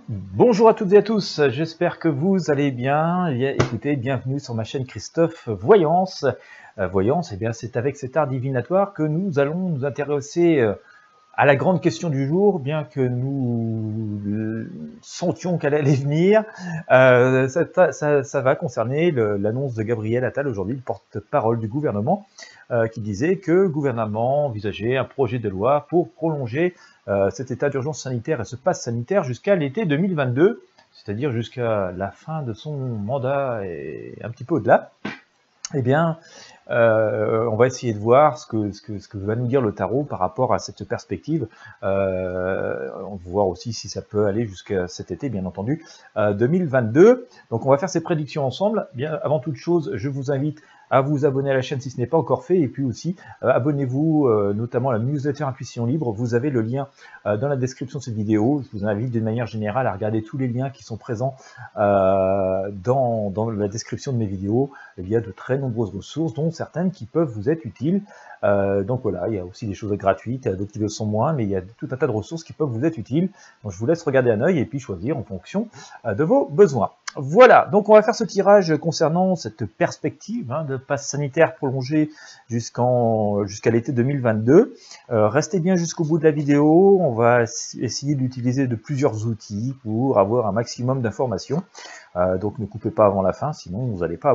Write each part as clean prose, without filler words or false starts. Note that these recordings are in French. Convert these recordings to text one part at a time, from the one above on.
Bonjour à toutes et à tous, j'espère que vous allez bien. Eh bien, écoutez, bienvenue sur ma chaîne Christophe Voyance. Voyance, eh bien, c'est avec cet art divinatoire que nous allons nous intéresser à la grande question du jour, bien que nous sentions qu'elle allait venir. Ça va concerner l'annonce de Gabriel Attal aujourd'hui, le porte-parole du gouvernement, qui disait que le gouvernement envisageait un projet de loi pour prolonger cet état d'urgence sanitaire et ce pass sanitaire jusqu'à l'été 2022, c'est-à-dire jusqu'à la fin de son mandat et un petit peu au-delà. Eh bien, on va essayer de voir ce que va nous dire le tarot par rapport à cette perspective. On va voir aussi si ça peut aller jusqu'à cet été, bien entendu, 2022. Donc, on va faire ces prédictions ensemble. Bien, avant toute chose, je vous invite à vous abonner à la chaîne si ce n'est pas encore fait, et puis aussi abonnez-vous notamment à la newsletter Intuition Libre. Vous avez le lien dans la description de cette vidéo. Je vous invite d'une manière générale à regarder tous les liens qui sont présents dans la description de mes vidéos. Il y a de très nombreuses ressources, dont certaines qui peuvent vous être utiles. Donc voilà, il y a aussi des choses gratuites, d'autres qui le sont moins, mais il y a tout un tas de ressources qui peuvent vous être utiles. Donc je vous laisse regarder un œil et puis choisir en fonction de vos besoins. Voilà, donc on va faire ce tirage concernant cette perspective de passe sanitaire prolongée jusqu'à l'été 2022. Restez bien jusqu'au bout de la vidéo, on va essayer d'utiliser de plusieurs outils pour avoir un maximum d'informations. Donc ne coupez pas avant la fin, sinon vous n'allez pas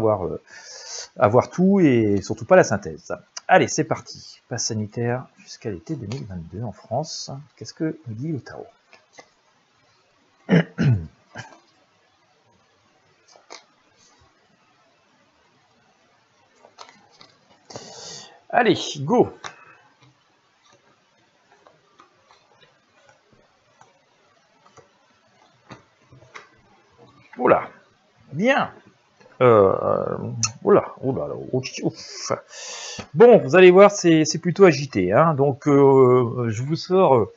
avoir tout et surtout pas la synthèse. Allez, c'est parti. Passe sanitaire jusqu'à l'été 2022 en France. Qu'est-ce que nous dit le tarot? Allez, go! Oula, bien. Oula. Ouf. Bon, vous allez voir, c'est plutôt agité. Hein, donc, je vous sors,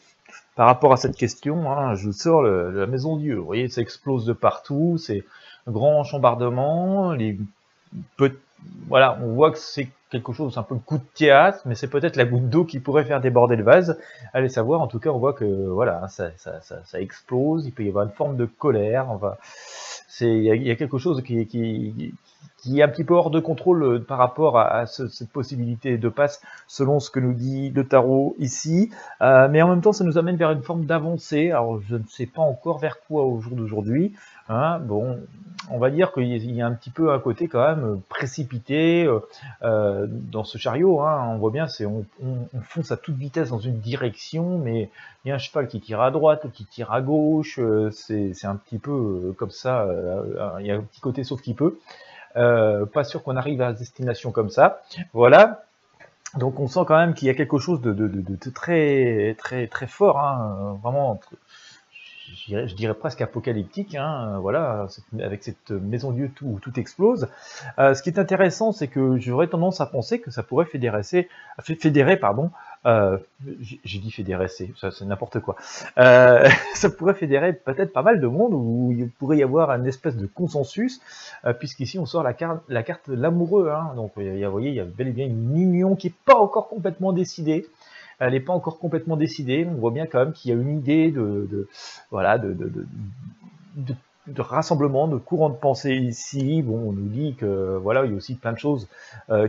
par rapport à cette question, hein, je vous sors la maison Dieu. Vous voyez, ça explose de partout, c'est un grand chambardement. Voilà, on voit que c'est quelque chose, c'est un peu le coup de théâtre, mais c'est peut-être la goutte d'eau qui pourrait faire déborder le vase. Allez savoir, en tout cas, on voit que voilà, ça explose, il peut y avoir une forme de colère. Il y a quelque chose qui est un petit peu hors de contrôle par rapport à cette possibilité de passe, selon ce que nous dit le tarot ici. Mais en même temps, ça nous amène vers une forme d'avancée. Alors, je ne sais pas encore vers quoi au jour d'aujourd'hui. Hein, bon, on va dire qu'il y a un petit peu un côté quand même précipité dans ce chariot. Hein, on voit bien, on fonce à toute vitesse dans une direction, mais il y a un cheval qui tire à droite, qui tire à gauche. C'est un petit peu comme ça. Il y a un petit côté sauf qui peut. Pas sûr qu'on arrive à destination comme ça. Voilà. Donc on sent quand même qu'il y a quelque chose de très très très fort, hein, vraiment. Je dirais presque apocalyptique, hein, voilà, avec cette maison Dieu où tout explose. Ce qui est intéressant, c'est que j'aurais tendance à penser que ça pourrait fédérer, pardon, j'ai dit fédérer, c'est n'importe quoi. Ça pourrait fédérer peut-être pas mal de monde, où il pourrait y avoir une espèce de consensus, puisqu'ici on sort la carte de l'amoureux, hein, donc vous voyez, il y a bel et bien une union qui n'est pas encore complètement décidée. Elle n'est pas encore complètement décidée. On voit bien quand même qu'il y a une idée voilà, de rassemblement, de courant de pensée ici. Bon, on nous dit que voilà, il y a aussi plein de choses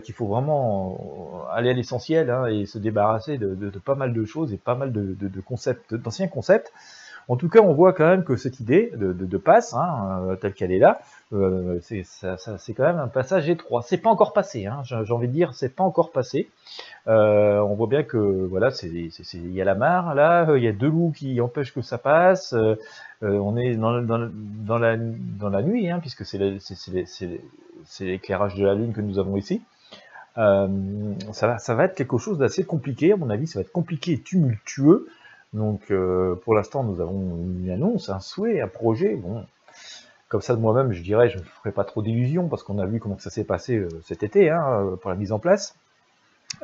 qu'il faut vraiment aller à l'essentiel, hein, et se débarrasser de pas mal de choses et pas mal de concepts, d'anciens concepts. En tout cas, on voit quand même que cette idée de passe, hein, telle qu'elle est là, c'est quand même un passage étroit. C'est pas encore passé, hein, j'ai envie de dire, c'est pas encore passé. On voit bien que voilà, il y a la mare là, il y a deux loups qui empêchent que ça passe. On est dans la nuit, hein, puisque c'est l'éclairage de la lune que nous avons ici. Ça va être quelque chose d'assez compliqué, à mon avis, ça va être compliqué et tumultueux. Donc pour l'instant, nous avons une annonce, un souhait, un projet. Bon, comme ça de moi-même, je dirais, je ne ferai pas trop d'illusions parce qu'on a vu comment ça s'est passé cet été, hein, pour la mise en place.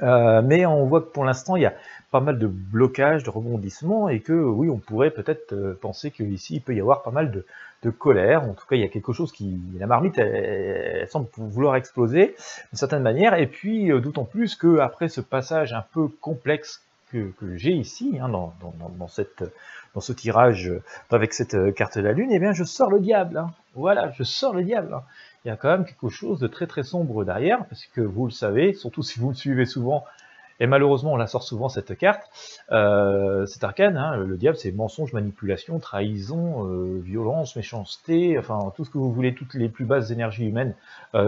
Mais on voit que pour l'instant, il y a pas mal de blocages, de rebondissements, et que oui, on pourrait peut-être penser qu'ici, il peut y avoir pas mal de colère. En tout cas, il y a quelque chose la marmite, elle semble vouloir exploser d'une certaine manière, et puis d'autant plus qu'après ce passage un peu complexe que j'ai ici, hein, dans ce tirage avec cette carte de la Lune, eh bien je sors le diable. Hein. Voilà, je sors le diable. Hein. Il y a quand même quelque chose de très très sombre derrière, parce que vous le savez, surtout si vous le suivez souvent, et malheureusement on la sort souvent cette carte, cet arcane, hein, le diable c'est mensonge, manipulation, trahison, violence, méchanceté, enfin tout ce que vous voulez, toutes les plus basses énergies humaines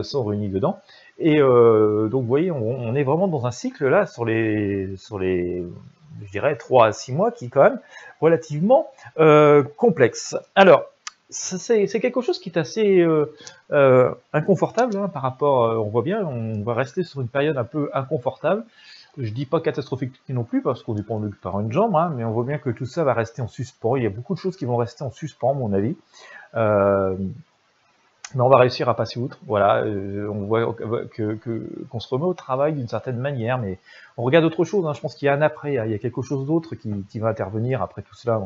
sont réunies dedans. Et donc vous voyez, on est vraiment dans un cycle là sur les je dirais 3 à 6 mois qui est quand même relativement complexe. Alors, c'est quelque chose qui est assez inconfortable hein, par rapport, on voit bien, on va rester sur une période un peu inconfortable. Je dis pas catastrophique non plus, parce qu'on est pendu par une jambe, hein, mais on voit bien que tout ça va rester en suspens. Il y a beaucoup de choses qui vont rester en suspens, à mon avis. Mais on va réussir à passer outre. Voilà, on voit qu'on se remet au travail d'une certaine manière, mais on regarde autre chose. Hein. Je pense qu'il y a un après, il y a quelque chose d'autre qui va intervenir après tout cela.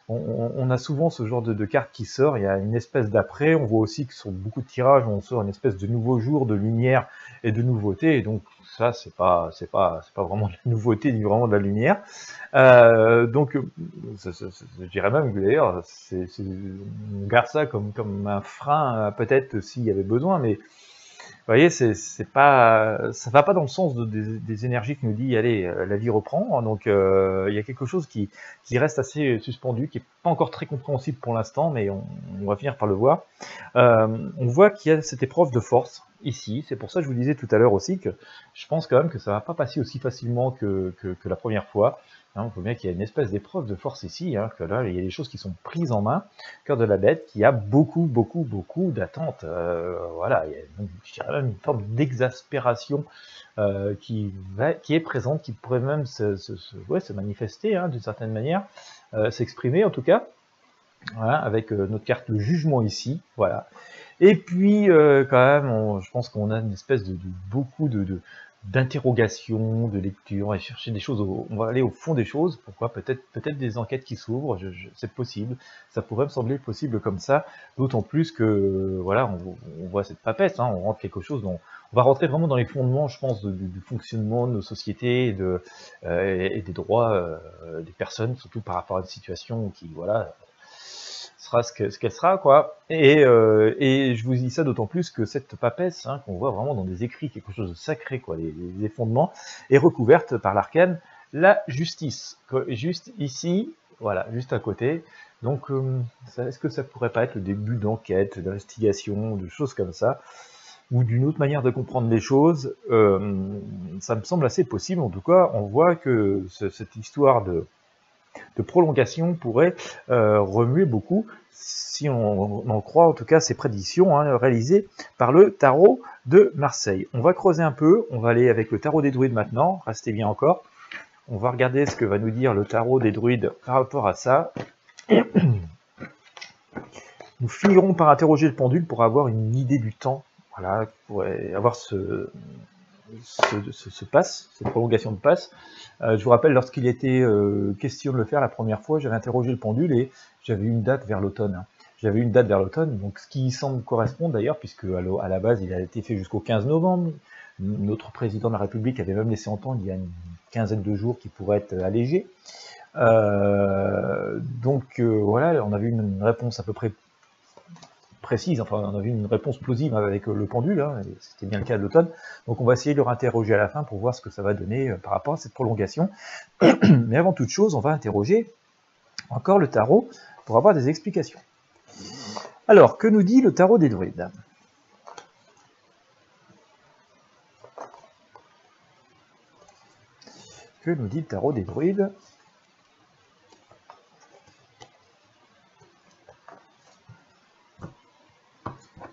On a souvent ce genre de carte qui sort, il y a une espèce d'après, on voit aussi que sur beaucoup de tirages, on sort une espèce de nouveau jour, de lumière et de nouveauté, et donc ça, c'est pas vraiment de la nouveauté, ni vraiment de la lumière. Donc, je dirais même que d'ailleurs, on garde ça comme un frein, peut-être s'il y avait besoin, mais vous voyez, ça va pas dans le sens des énergies qui nous dit, allez, la vie reprend. Donc, il y a quelque chose qui reste assez suspendu, qui est pas encore très compréhensible pour l'instant, mais on va finir par le voir. On voit qu'il y a cette épreuve de force ici. C'est pour ça que je vous disais tout à l'heure aussi que je pense quand même que ça va pas passer aussi facilement que la première fois. Hein, on voit bien qu'il y a une espèce d'épreuve de force ici, hein, que là, il y a des choses qui sont prises en main. Cœur de la bête, qui a beaucoup d'attentes. Voilà, il y a je dirais même une forme d'exaspération qui est présente, qui pourrait même se manifester hein, d'une certaine manière, s'exprimer en tout cas. Voilà, avec notre carte le jugement ici, voilà. Et puis quand même, je pense qu'on a une espèce de beaucoup d'interrogations, de lecture, on va chercher des choses, on va aller au fond des choses, pourquoi peut-être des enquêtes qui s'ouvrent, c'est possible, ça pourrait me sembler possible comme ça, d'autant plus que, voilà, on voit cette papesse, hein, on rentre quelque chose, on va rentrer vraiment dans les fondements, je pense, du fonctionnement de nos sociétés et des droits des personnes, surtout par rapport à une situation qui, voilà, sera ce qu'elle sera, quoi. Et je vous dis ça d'autant plus que cette papesse, hein, qu'on voit vraiment dans des écrits, quelque chose de sacré, quoi, les fondements, est recouverte par l'arcane, la justice. Juste ici, voilà, juste à côté. Donc, est-ce que ça pourrait pas être le début d'enquête, d'investigation, de choses comme ça, ou d'une autre manière de comprendre les choses? Ça me semble assez possible. En tout cas, on voit que cette histoire de prolongation pourrait remuer beaucoup, si on en croit en tout cas ces prédictions hein, réalisées par le tarot de Marseille. On va creuser un peu, on va aller avec le tarot des druides maintenant, restez bien encore. On va regarder ce que va nous dire le tarot des druides par rapport à ça. Nous finirons par interroger le pendule pour avoir une idée du temps, voilà, pour avoir ce passe, cette prolongation de passe. Je vous rappelle, lorsqu'il était question de le faire la première fois, j'avais interrogé le pendule et j'avais une date vers l'automne. Hein. J'avais une date vers l'automne, donc ce qui semble correspondre d'ailleurs, puisque à la base il a été fait jusqu'au 15 novembre. Notre président de la République avait même laissé entendre il y a une quinzaine de jours qu'il pourrait être allégé. Donc voilà, on avait une réponse à peu près précise, enfin on avait une réponse plausible avec le pendule, hein, c'était bien le cas de l'automne, donc on va essayer de le réinterroger à la fin pour voir ce que ça va donner par rapport à cette prolongation. Mais avant toute chose, on va interroger encore le tarot pour avoir des explications. Alors, que nous dit le tarot des druides? Que nous dit le tarot des druides?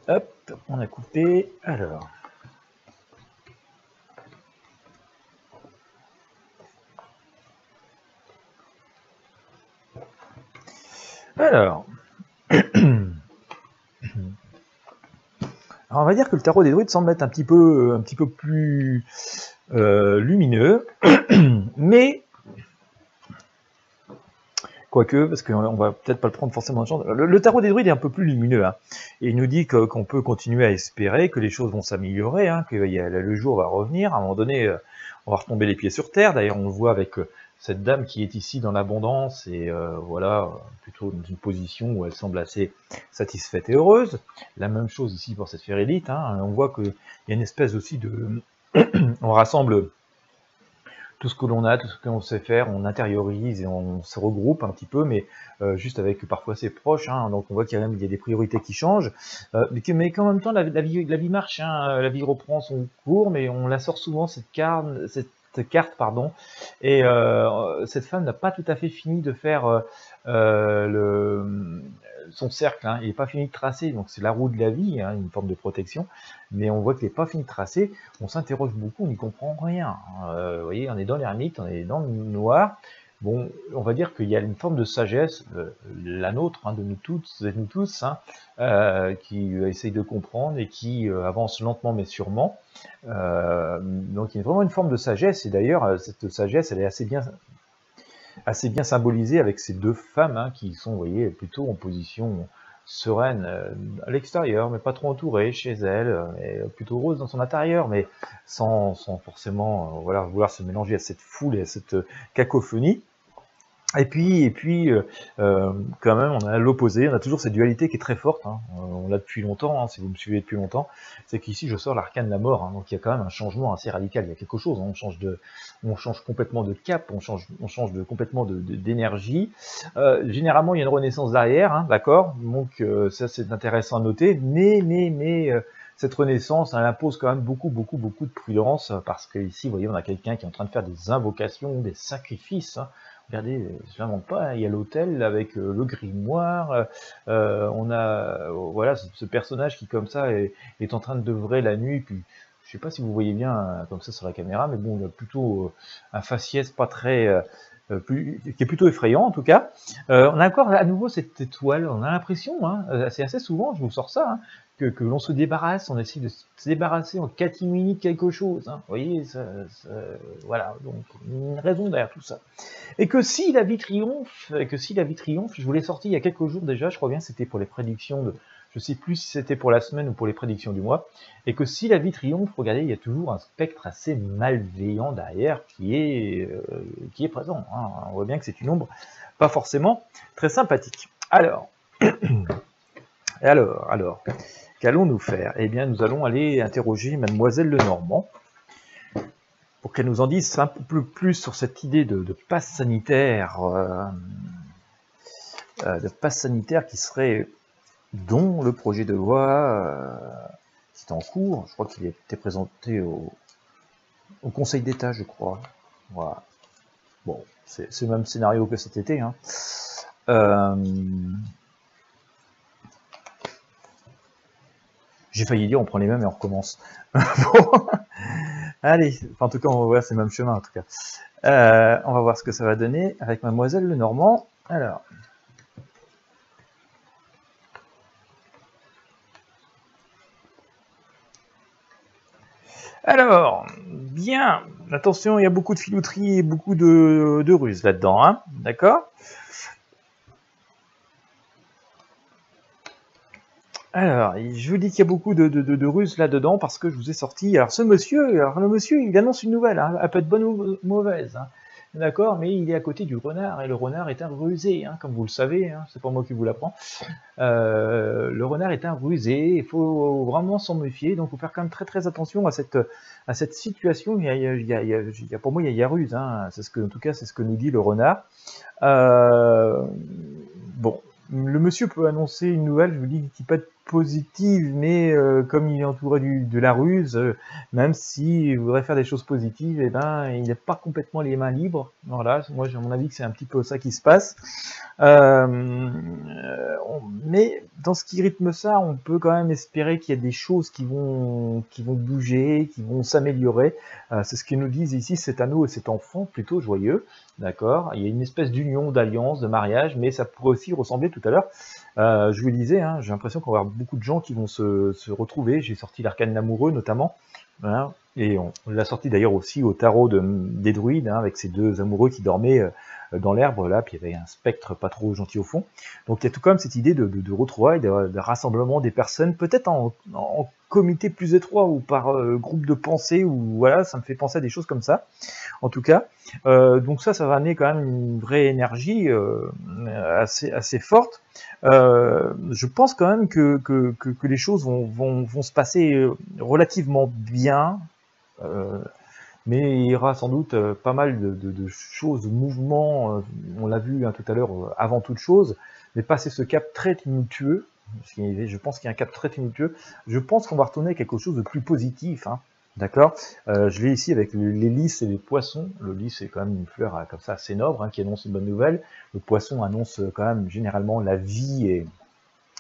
Hop, on a coupé. Alors. Alors. Alors, on va dire que le tarot des druides semble être un petit peu plus lumineux, mais quoique, parce qu'on va peut-être pas le prendre forcément de chance. Le tarot des druides est un peu plus lumineux, hein, et il nous dit qu'on peut continuer à espérer, que les choses vont s'améliorer, hein, que le jour va revenir, à un moment donné, on va retomber les pieds sur terre. D'ailleurs, on le voit avec cette dame qui est ici dans l'abondance et voilà, plutôt dans une position où elle semble assez satisfaite et heureuse. La même chose ici pour cette Phérélite, hein. On voit qu'il y a une espèce aussi de... on rassemble tout ce que l'on a, tout ce qu'on sait faire, on intériorise et on se regroupe un petit peu, mais juste avec parfois ses proches, hein, donc on voit qu'il y a des priorités qui changent, mais qu'en même temps la vie marche, hein, la vie reprend son cours, mais on la sort souvent cette carte, pardon, et cette femme n'a pas tout à fait fini de faire son cercle, hein, il n'est pas fini de tracer, donc c'est la roue de la vie, hein, une forme de protection, mais on voit qu'il n'est pas fini de tracer, on s'interroge beaucoup, on n'y comprend rien. Vous voyez, on est dans l'ermite, on est dans le noir. Bon, on va dire qu'il y a une forme de sagesse, la nôtre, hein, de nous toutes et nous tous, hein, qui essaye de comprendre et qui avance lentement mais sûrement. Donc il y a vraiment une forme de sagesse, et d'ailleurs, cette sagesse, elle est assez bien symbolisée avec ces deux femmes, hein, qui sont, vous voyez, plutôt en position sereine à l'extérieur, mais pas trop entourée chez elle, et plutôt heureuse dans son intérieur, mais sans forcément voilà, vouloir se mélanger à cette foule et à cette cacophonie. Et puis quand même, on a l'opposé, on a toujours cette dualité qui est très forte, hein. On l'a depuis longtemps, hein, si vous me suivez depuis longtemps, c'est qu'ici je sors l'arcane de la mort, hein, donc il y a quand même un changement assez radical, il y a quelque chose, hein, on change complètement de cap, on change complètement d'énergie. Généralement, il y a une renaissance derrière, hein, d'accord, donc ça c'est intéressant à noter, mais cette renaissance, elle impose quand même beaucoup de prudence, parce que ici, vous voyez, on a quelqu'un qui est en train de faire des invocations, des sacrifices, hein. Regardez, je n'invente pas, hein, il y a l'autel avec le grimoire, on a voilà, ce personnage qui comme ça est en train de d'œuvrer la nuit, puis je sais pas si vous voyez bien comme ça sur la caméra, mais bon, il a plutôt un faciès pas très... qui est plutôt effrayant en tout cas. On a encore à nouveau cette étoile, on a l'impression, hein, c'est assez souvent, je vous sors ça, hein, que l'on se débarrasse, on essaie de se débarrasser en catimini de quelque chose, hein. Vous voyez, voilà, donc une raison derrière tout ça. Et que si la vie triomphe, je vous l'ai sorti il y a quelques jours déjà, je crois bien c'était pour les prédictions de, je sais plus si c'était pour la semaine ou pour les prédictions du mois, et que si la vie triomphe, regardez, il y a toujours un spectre assez malveillant derrière qui est présent, hein. On voit bien que c'est une ombre pas forcément très sympathique. Alors, qu'allons-nous faire? Eh bien, nous allons aller interroger Mademoiselle Lenormand, pour qu'elle nous en dise un peu plus sur cette idée de passe sanitaire, qui serait, dont le projet de loi qui est en cours, je crois qu'il a été présenté au Conseil d'État, je crois. Voilà. Bon, c'est le même scénario que cet été, hein. J'ai failli dire on prend les mêmes et on recommence. Bon. Allez, enfin, en tout cas, on va voir, c'est le même chemin en tout cas. On va voir ce que ça va donner avec Mademoiselle Lenormand. Alors, bien, attention, il y a beaucoup de filouterie et beaucoup de ruses là-dedans, hein, d'accord? Alors, je vous dis qu'il y a beaucoup de ruses là-dedans parce que je vous ai sorti... Alors, le monsieur, il annonce une nouvelle, hein, elle peut être bonne ou mauvaise, hein, d'accord, mais il est à côté du renard, et le renard est un rusé, hein, comme vous le savez, hein, c'est pas moi qui vous l'apprends. Le renard est un rusé, il faut vraiment s'en méfier, donc il faut faire quand même très attention à cette situation. Pour moi, il y a ruse, hein, en tout cas, c'est ce que nous dit le renard. Bon, le monsieur peut annoncer une nouvelle, je vous dis, qui peut être positive, mais comme il est entouré de la ruse, même s'il voudrait faire des choses positives, eh ben, il n'a pas complètement les mains libres. Voilà, moi j'ai mon avis que c'est un petit peu ça qui se passe. Mais dans ce qui rythme ça, on peut quand même espérer qu'il y a des choses qui vont bouger, qui vont s'améliorer. C'est ce qu'ils nous disent ici, cet anneau et cet enfant plutôt joyeux. D'accord, il y a une espèce d'union, d'alliance, de mariage, mais ça pourrait aussi ressembler tout à l'heure. Je vous le disais, hein, j'ai l'impression qu'on va avoir beaucoup de gens qui vont se retrouver. J'ai sorti l'arcane l'amoureux notamment. Hein, et on l'a sorti d'ailleurs aussi au tarot des druides, hein, avec ces deux amoureux qui dormaient dans l'herbe, là, puis il y avait un spectre pas trop gentil au fond. Donc il y a tout comme cette idée de retrouvailles, de rassemblement des personnes, peut-être en comité plus étroit ou par groupe de pensée, ou voilà, ça me fait penser à des choses comme ça, en tout cas. Donc ça va amener quand même une vraie énergie assez forte. Je pense quand même que les choses vont se passer relativement bien, mais il y aura sans doute pas mal de choses, de mouvements, on l'a vu tout à l'heure, avant toute chose, mais passer ce cap très tumultueux, je pense qu'il y a un cap très tumultueux, je pense qu'on va retourner à quelque chose de plus positif, hein, d'accord. Je l'ai ici avec les lys et les poissons. Le lys c'est quand même une fleur comme ça assez noble, hein, qui annonce une bonne nouvelle. Le poisson annonce quand même généralement la vie et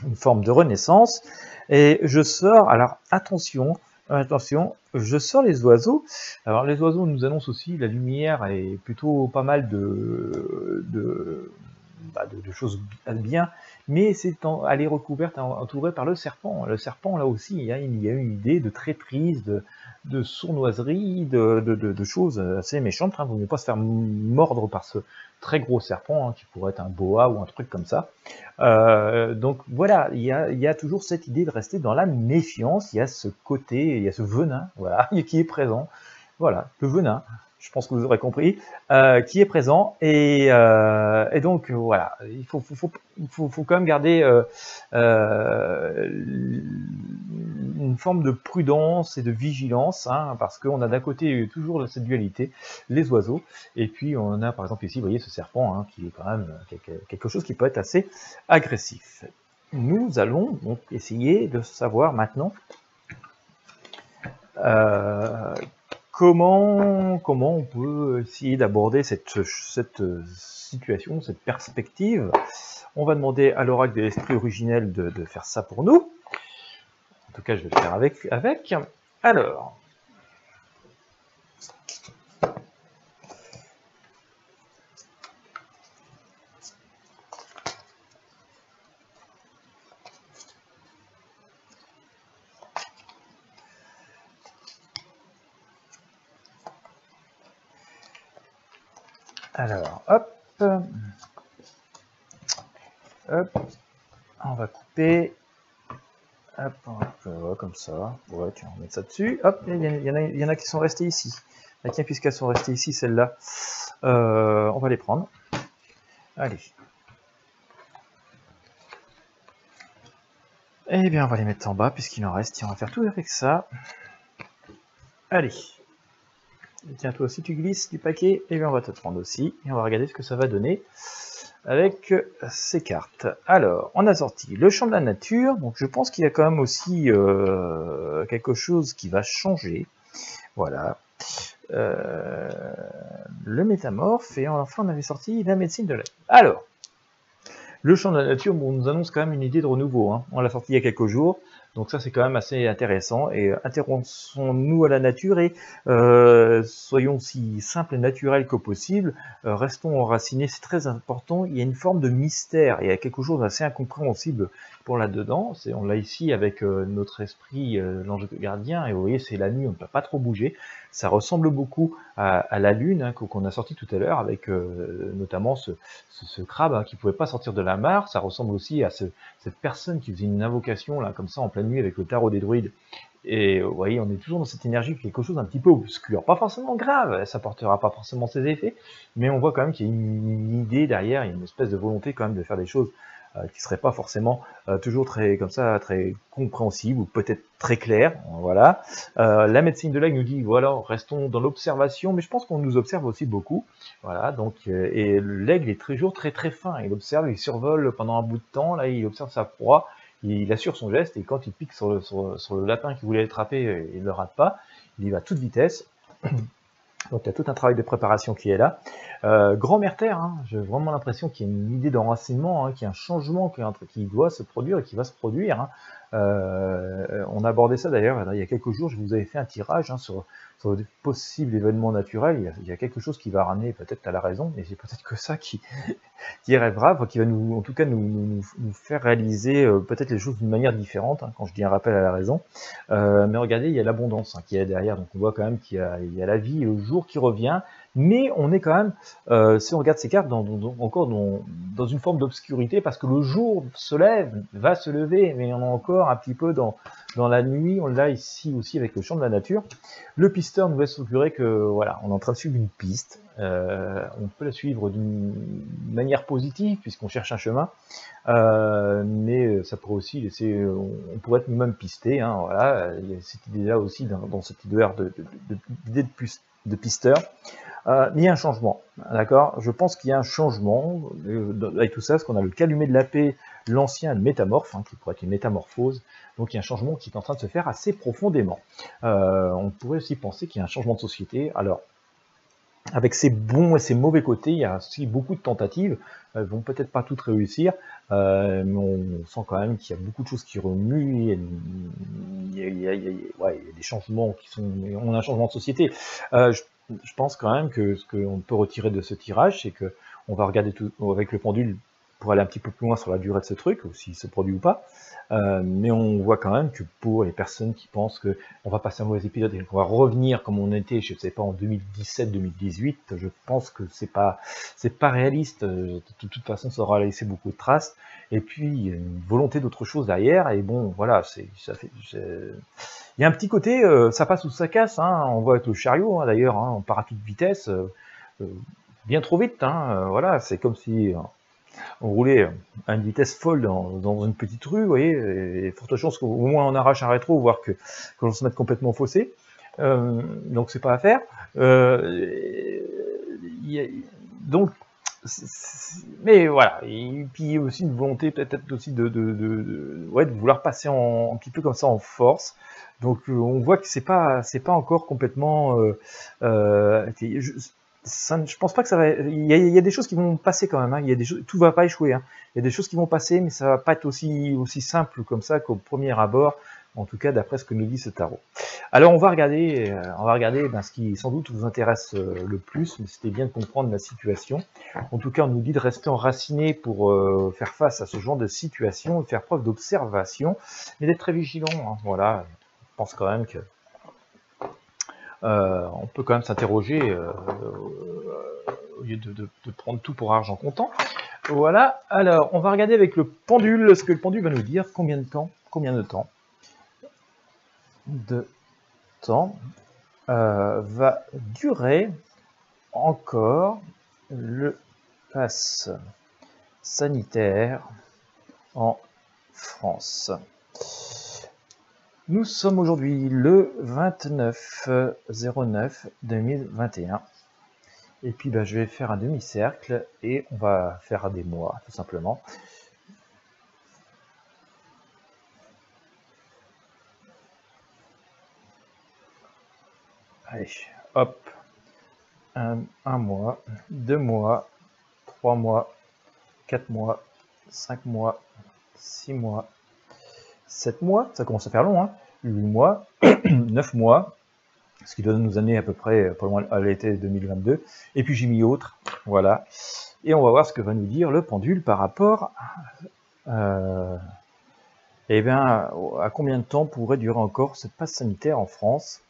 une forme de renaissance. Et je sors, alors attention, je sors les oiseaux. Alors les oiseaux nous annoncent aussi la lumière et plutôt pas mal de choses bien, mais elle est recouverte, entourée par le serpent. Le serpent, là aussi, il y a une idée de traîtrise, de sournoiserie, de choses assez méchantes. Hein. Vous ne pouvez pas se faire mordre par ce très gros serpent, hein, qui pourrait être un boa ou un truc comme ça. Donc voilà, il y a toujours cette idée de rester dans la méfiance. Il y a ce côté, il y a ce venin, voilà, qui est présent. Voilà, le venin. Je pense que vous aurez compris, qui est présent, et donc voilà, il faut quand même garder une forme de prudence et de vigilance, hein, parce qu'on a d'un côté toujours cette dualité, les oiseaux, et puis on a par exemple ici, vous voyez ce serpent, hein, qui est quand même quelque chose qui peut être assez agressif. Nous allons donc essayer de savoir maintenant comment on peut essayer d'aborder cette situation, cette perspective. On va demander à l'oracle de l'esprit originel de faire ça pour nous. En tout cas, je vais le faire avec. Alors. Alors, hop, on va couper, hop, comme ça, ouais, tiens, on va mettre ça dessus, hop, il y en a qui sont restés ici, ah, tiens, puisqu'elles sont restées ici, celles-là, on va les prendre, allez, et bien on va les mettre en bas, puisqu'il en reste, tiens, on va faire tout avec ça, allez. Et tiens, toi aussi tu glisses du paquet, et bien on va te prendre aussi, et on va regarder ce que ça va donner avec ces cartes. Alors, on a sorti le champ de la nature, donc je pense qu'il y a quand même aussi quelque chose qui va changer. Voilà. Le métamorphe, et enfin on avait sorti la médecine de l'œil. Alors, le champ de la nature, bon, nous annonce quand même une idée de renouveau, hein. On l'a sorti il y a quelques jours, donc ça c'est quand même assez intéressant, et intéressons-nous à la nature, et soyons si simples et naturels que possible, restons enracinés, c'est très important, il y a une forme de mystère, il y a quelque chose d'assez incompréhensible pour là-dedans, on l'a ici avec notre esprit, l'ange gardien, et vous voyez c'est la nuit, on ne peut pas trop bouger, ça ressemble beaucoup à la lune, hein, qu'on a sorti tout à l'heure, avec notamment ce crabe, hein, qui ne pouvait pas sortir de la mare, ça ressemble aussi à cette personne qui faisait une invocation là comme ça en pleine nuit avec le tarot des druides. Et vous voyez, on est toujours dans cette énergie, quelque chose d'un petit peu obscur, pas forcément grave, ça portera pas forcément ses effets, mais on voit quand même qu'il y a une idée derrière, il y a une espèce de volonté quand même de faire des choses qui seraient pas forcément toujours très comme ça, très compréhensibles ou peut-être très claires. Voilà. La médecine de l'aigle nous dit voilà, restons dans l'observation, mais je pense qu'on nous observe aussi beaucoup. Voilà. Donc et l'aigle est toujours très fin. Il observe, il survole pendant un bout de temps. Là, il observe sa proie. Il assure son geste et quand il pique sur le lapin qui voulait l'attraper, il ne le rate pas. Il y va à toute vitesse. Donc il y a tout un travail de préparation qui est là. Grand-mère Terre, hein, j'ai vraiment l'impression qu'il y a une idée d'enracinement, hein, qu'il y a un changement qui doit se produire et qui va se produire. Hein. On a abordé ça d'ailleurs il y a quelques jours, je vous avais fait un tirage, hein, sur sur des possibles événements naturels, il y a quelque chose qui va ramener peut-être à la raison, et c'est peut-être que ça qui rêvera, enfin, qui va nous, en tout cas, nous faire réaliser peut-être les choses d'une manière différente, hein, quand je dis un rappel à la raison. Mais regardez, il y a l'abondance qui est derrière, donc on voit quand même qu'il y a la vie et le jour qui revient, mais on est quand même, si on regarde ces cartes, encore dans une forme d'obscurité, parce que le jour se lève, va se lever, mais on est encore un petit peu dans la nuit. On l'a ici aussi avec le champ de la nature. Le pisteur nous laisse augurer que voilà, on est en train de suivre une piste. On peut la suivre d'une manière positive puisqu'on cherche un chemin, mais ça pourrait aussi laisser, on pourrait être nous-mêmes pistés. Hein, voilà, il y a cette idée-là aussi dans cette idée de pisteur. Mais il y a un changement, d'accord. Je pense qu'il y a un changement avec tout ça, parce qu'on a le calumet de la paix, l'ancien, le métamorphe, hein, qui pourrait être une métamorphose. Donc il y a un changement qui est en train de se faire assez profondément. On pourrait aussi penser qu'il y a un changement de société. Alors, avec ses bons et ses mauvais côtés, il y a aussi beaucoup de tentatives. Elles vont peut-être pas toutes réussir, mais on sent quand même qu'il y a beaucoup de choses qui remuent. Il y a des changements qui sont. On a un changement de société. Je pense quand même que ce qu'on peut retirer de ce tirage, c'est que on va regarder tout avec le pendule pour aller un petit peu plus loin sur la durée de ce truc, ou s'il se produit ou pas. Mais on voit quand même que pour les personnes qui pensent que on va passer un mauvais épisode et qu'on va revenir comme on était, je ne sais pas, en 2017-2018, je pense que c'est pas réaliste. De toute façon, ça aura laissé beaucoup de traces. Et puis il y a une volonté d'autre chose derrière. Et bon, voilà, il y a un petit côté, ça passe ou ça casse. Hein, on voit avec le chariot, hein, d'ailleurs, hein, on part à toute vitesse, bien trop vite. Hein, voilà, c'est comme si on roulait à une vitesse folle dans une petite rue, vous voyez, et forte chance qu'au moins on arrache un rétro, voire que l'on se mette complètement faussé. Donc c'est pas à faire. Donc, mais voilà. Et puis il y a aussi une volonté peut-être aussi de vouloir passer un petit peu comme ça en force. Donc on voit que c'est pas encore complètement. Je pense pas que ça va. Il y a des choses qui vont passer quand même. Hein. Il y a des choses, tout va pas échouer. Hein. Il y a des choses qui vont passer, mais ça va pas être aussi simple comme ça qu'au premier abord. En tout cas, d'après ce que nous dit ce tarot. Alors, on va regarder ce qui sans doute vous intéresse le plus. Mais c'était bien de comprendre la situation. En tout cas, on nous dit de rester enraciné pour faire face à ce genre de situation, de faire preuve d'observation, mais d'être très vigilant. Hein. Voilà. Je pense quand même que on peut quand même s'interroger au lieu de prendre tout pour argent comptant. Voilà, alors on va regarder avec le pendule ce que le pendule va nous dire, combien de temps va durer encore le pass sanitaire en France. Nous sommes aujourd'hui le 29/09/2021. Et puis je vais faire un demi-cercle et on va faire des mois, tout simplement. Allez, hop. Un mois, 2 mois, 3 mois, 4 mois, 5 mois, 6 mois, 7 mois, ça commence à faire long, hein. 8 mois, 9 mois, ce qui doit nous amener à peu près pas loin à l'été 2022. Et puis j'ai mis autre, voilà. Et on va voir ce que va nous dire le pendule par rapport à combien de temps pourrait durer encore ce pass sanitaire en France.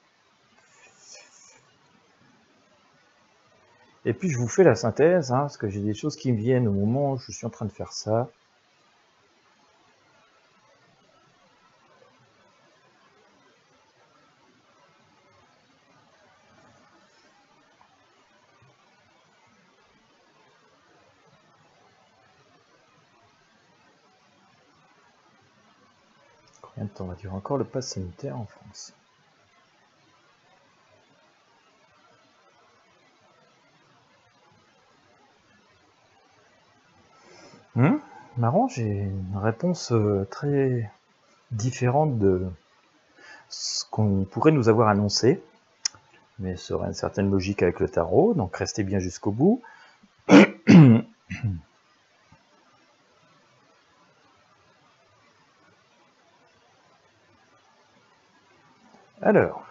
Et puis je vous fais la synthèse, hein, parce que j'ai des choses qui me viennent au moment où je suis en train de faire ça. Combien de temps va durer encore le pass sanitaire en France? Marrant, j'ai une réponse très différente de ce qu'on pourrait nous avoir annoncé, mais ça aurait une certaine logique avec le tarot, donc restez bien jusqu'au bout. Alors,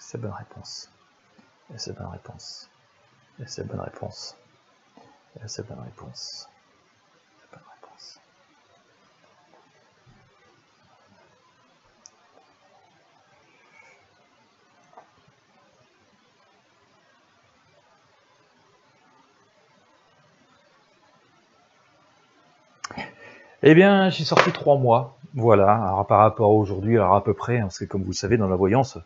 c'est bonne réponse. Et c'est bonne réponse. Et c'est bonne réponse. Et c'est bonne réponse. C'est bonne réponse. Eh bien, j'ai sorti 3 mois. Voilà, alors, par rapport à aujourd'hui, alors à peu près, hein, parce que comme vous le savez, dans la voyance,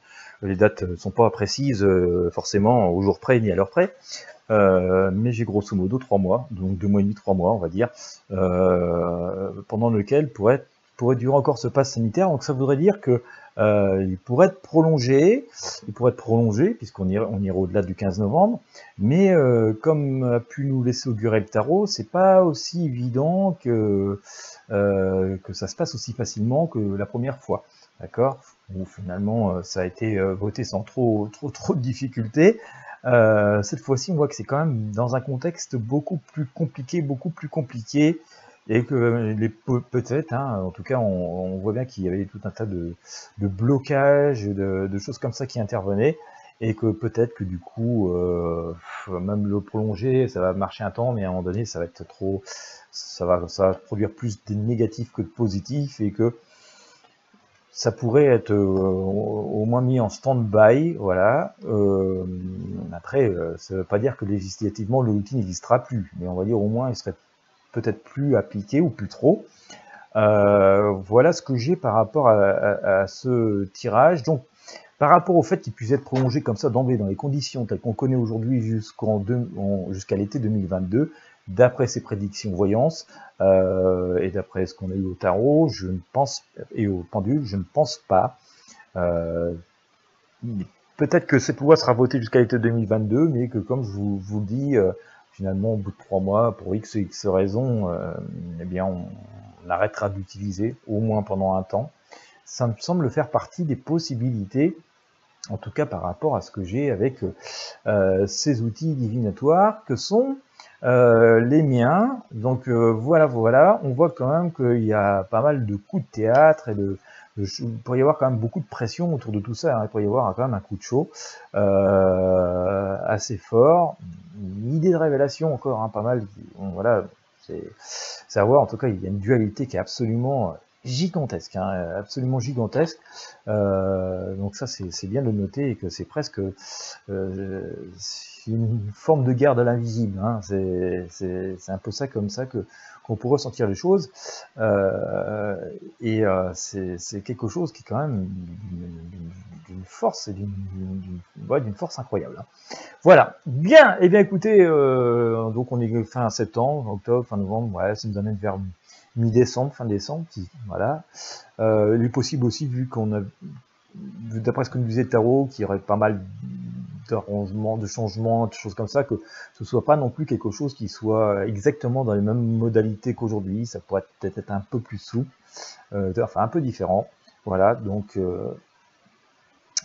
les dates ne sont pas précises forcément au jour près ni à l'heure près. Mais j'ai grosso modo 3 mois, donc 2 mois et demi, 3 mois, on va dire, pendant lequel pourrait durer encore ce pass sanitaire. Donc ça voudrait dire que il pourrait être prolongé, puisqu'on ira au-delà du 15 novembre. Mais comme a pu nous laisser augurer le tarot, c'est pas aussi évident que ça se passe aussi facilement que la première fois. D'accord? Où finalement ça a été voté sans trop de difficultés. Cette fois-ci, on voit que c'est quand même dans un contexte beaucoup plus compliqué, et que peut-être, hein, en tout cas, on voit bien qu'il y avait tout un tas de blocages, de choses comme ça qui intervenaient, et que peut-être que du coup, même le prolonger, ça va marcher un temps, mais à un moment donné, ça va être trop, ça va produire plus de négatifs que de positifs, et que ça pourrait être au moins mis en stand-by, voilà. Après, ça ne veut pas dire que législativement l'outil n'existera plus, mais on va dire au moins il serait peut-être plus appliqué ou plus trop. Voilà ce que j'ai par rapport à ce tirage. Donc, par rapport au fait qu'il puisse être prolongé comme ça d'emblée dans les conditions telles qu'on connaît aujourd'hui jusqu'à l'été 2022, d'après ces prédictions voyances, et d'après ce qu'on a eu au tarot, je ne pense, et au pendule, je ne pense pas. Peut-être que cette loi sera votée jusqu'à l'été 2022, mais que comme je vous le dis, finalement, au bout de 3 mois, pour X ou X raisons, eh bien, on arrêtera d'utiliser, au moins pendant un temps. Ça me semble faire partie des possibilités, en tout cas par rapport à ce que j'ai avec ces outils divinatoires que sont les miens. Donc voilà, on voit quand même qu'il y a pas mal de coups de théâtre, et il pourrait y avoir quand même beaucoup de pression autour de tout ça, hein. Il pourrait y avoir quand même un coup de chaud assez fort, une idée de révélation encore, hein, pas mal. Voilà, c'est à voir. En tout cas, il y a une dualité qui est absolument gigantesque, hein, absolument gigantesque. Donc ça, c'est bien de le noter, et que c'est presque une forme de guerre de l'invisible, hein. C'est un peu ça, comme ça, qu'on pourrait ressentir les choses, et c'est quelque chose qui est quand même d'une force, et d'une force incroyable, hein. Voilà, bien, et bien écoutez, donc on est fin septembre, octobre, fin novembre, ouais, ça nous amène vers mi-décembre, fin décembre, voilà. Il est possible aussi, vu d'après ce que nous disait Tarot, qu'il y aurait pas mal d'arrangements, de changements, de choses comme ça, que ce soit pas non plus quelque chose qui soit exactement dans les mêmes modalités qu'aujourd'hui. Ça pourrait peut-être être un peu plus souple, enfin un peu différent. Voilà, donc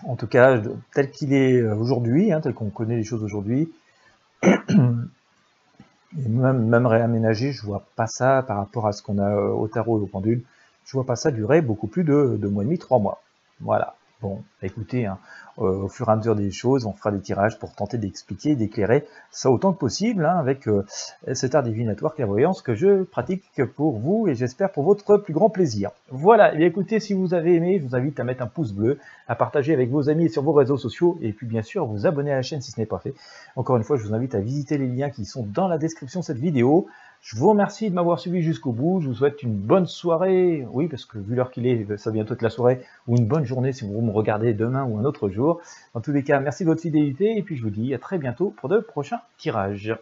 en tout cas, tel qu'il est aujourd'hui, hein, tel qu'on connaît les choses aujourd'hui, et même réaménagé, je vois pas ça par rapport à ce qu'on a au tarot et au pendule. Je vois pas ça durer beaucoup plus de 2 mois et demi, 3 mois. Voilà. Bon, écoutez, hein, au fur et à mesure des choses, on fera des tirages pour tenter d'expliquer, d'éclairer ça autant que possible, hein, avec cet art divinatoire clairvoyance que je pratique pour vous, et j'espère pour votre plus grand plaisir. Voilà, et bien écoutez, si vous avez aimé, je vous invite à mettre un pouce bleu, à partager avec vos amis et sur vos réseaux sociaux, et puis bien sûr, vous abonner à la chaîne si ce n'est pas fait. Encore une fois, je vous invite à visiter les liens qui sont dans la description de cette vidéo. Je vous remercie de m'avoir suivi jusqu'au bout. Je vous souhaite une bonne soirée. Oui, parce que vu l'heure qu'il est, ça va bientôt être la soirée. Ou une bonne journée si vous me regardez demain ou un autre jour. Dans tous les cas, merci de votre fidélité. Et puis je vous dis à très bientôt pour de prochains tirages.